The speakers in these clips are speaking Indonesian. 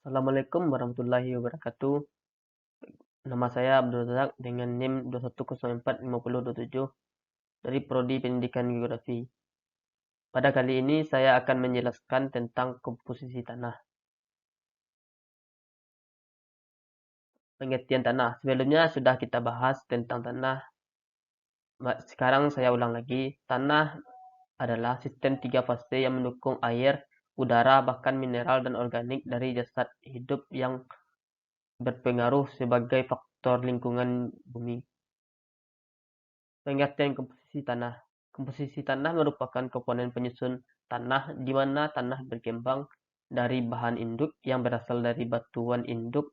Assalamualaikum warahmatullahi wabarakatuh. Nama saya Abdul Razak dengan NIM 21045027 dari Prodi Pendidikan Geografi. Pada kali ini saya akan menjelaskan tentang komposisi tanah. Pengertian tanah. Sebelumnya sudah kita bahas tentang tanah. Sekarang saya ulang lagi. Tanah adalah sistem 3 fase yang mendukung air, udara, bahkan mineral dan organik dari jasad hidup yang berpengaruh sebagai faktor lingkungan bumi. Pengertian komposisi tanah. Komposisi tanah merupakan komponen penyusun tanah di mana tanah berkembang dari bahan induk yang berasal dari batuan induk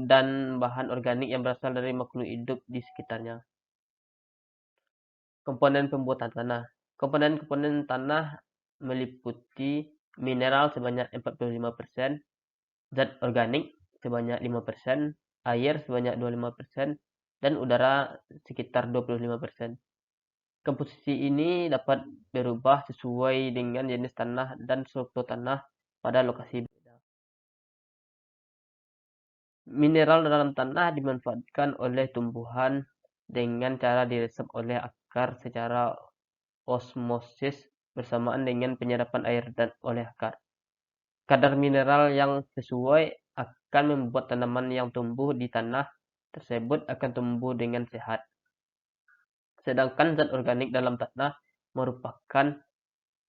dan bahan organik yang berasal dari makhluk hidup di sekitarnya. Komponen pembuatan tanah. Komponen-komponen tanah meliputi mineral sebanyak 45%, zat organik sebanyak 5%, air sebanyak 25%, dan udara sekitar 25%. Komposisi ini dapat berubah sesuai dengan jenis tanah dan struktur tanah pada lokasi berbeda. Mineral dalam tanah dimanfaatkan oleh tumbuhan dengan cara diresap oleh akar secara osmosis bersamaan dengan penyerapan air dan oleh akar. Kadar mineral yang sesuai akan membuat tanaman yang tumbuh di tanah tersebut akan tumbuh dengan sehat. Sedangkan zat organik dalam tanah merupakan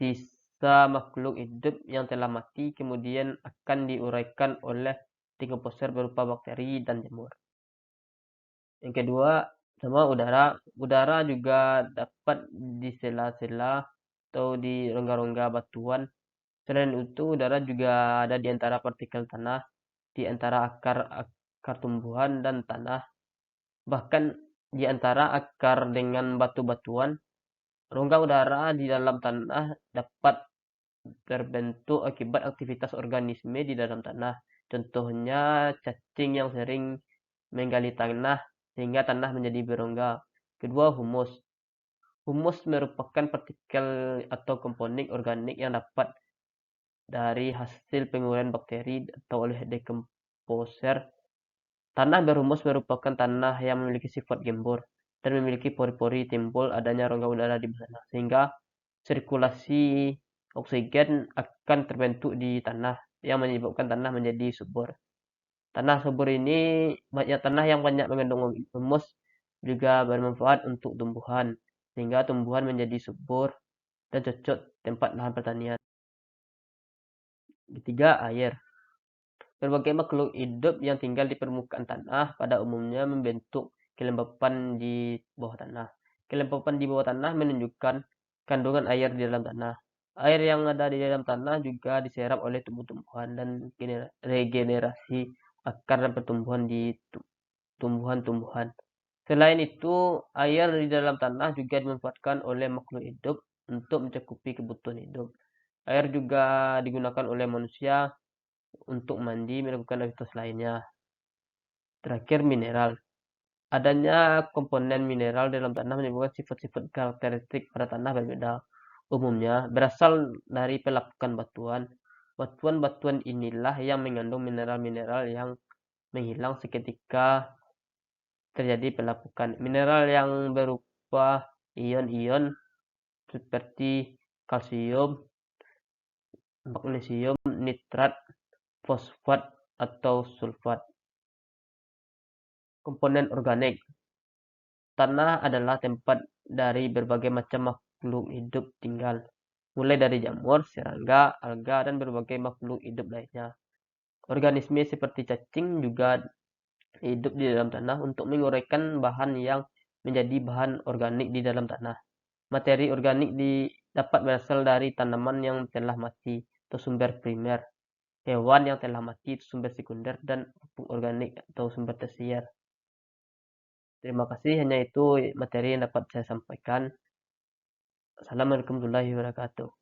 sisa makhluk hidup yang telah mati kemudian akan diuraikan oleh dekomposer berupa bakteri dan jamur. Yang kedua, sama udara. Udara juga dapat di sela-sela atau di rongga-rongga batuan. Selain itu, udara juga ada di antara partikel tanah, di antara akar tumbuhan dan tanah, bahkan di antara akar dengan batu-batuan. Rongga udara di dalam tanah dapat terbentuk akibat aktivitas organisme di dalam tanah. Contohnya cacing yang sering menggali tanah sehingga tanah menjadi berongga. Kedua, humus. Humus merupakan partikel atau komponen organik yang dapat dari hasil penguraian bakteri atau oleh dekomposer. Tanah berhumus merupakan tanah yang memiliki sifat gembur dan memiliki pori-pori, timbul adanya rongga udara di sana, sehingga sirkulasi oksigen akan terbentuk di tanah yang menyebabkan tanah menjadi subur. Tanah subur ini, tanah yang banyak mengandung humus juga bermanfaat untuk tumbuhan, sehingga tumbuhan menjadi subur dan cocok tempat lahan pertanian. Ketiga, air. Berbagai makhluk hidup yang tinggal di permukaan tanah pada umumnya membentuk kelembapan di bawah tanah. Kelembapan di bawah tanah menunjukkan kandungan air di dalam tanah. Air yang ada di dalam tanah juga diserap oleh tumbuh-tumbuhan dan regenerasi akar dan pertumbuhan di tumbuhan-tumbuhan. Selain itu, air di dalam tanah juga dimanfaatkan oleh makhluk hidup untuk mencukupi kebutuhan hidup. Air juga digunakan oleh manusia untuk mandi, melakukan aktivitas lainnya. Terakhir, mineral. Adanya komponen mineral dalam tanah menyebabkan sifat-sifat karakteristik pada tanah berbeda. Umumnya berasal dari pelapukan batuan. Batuan-batuan inilah yang mengandung mineral-mineral yang menghilang seketika terjadi pelapukan. Mineral yang berupa ion-ion seperti kalsium, magnesium, nitrat, fosfat, atau sulfat. Komponen organik. Tanah adalah tempat dari berbagai macam makhluk hidup tinggal, mulai dari jamur, serangga, alga, dan berbagai makhluk hidup lainnya. Organisme seperti cacing juga hidup di dalam tanah untuk menguraikan bahan yang menjadi bahan organik di dalam tanah. Materi organik dapat berasal dari tanaman yang telah mati atau sumber primer, hewan yang telah mati itu sumber sekunder, dan pupuk organik atau sumber tersier. Terima kasih, hanya itu materi yang dapat saya sampaikan. Assalamualaikum warahmatullahi wabarakatuh.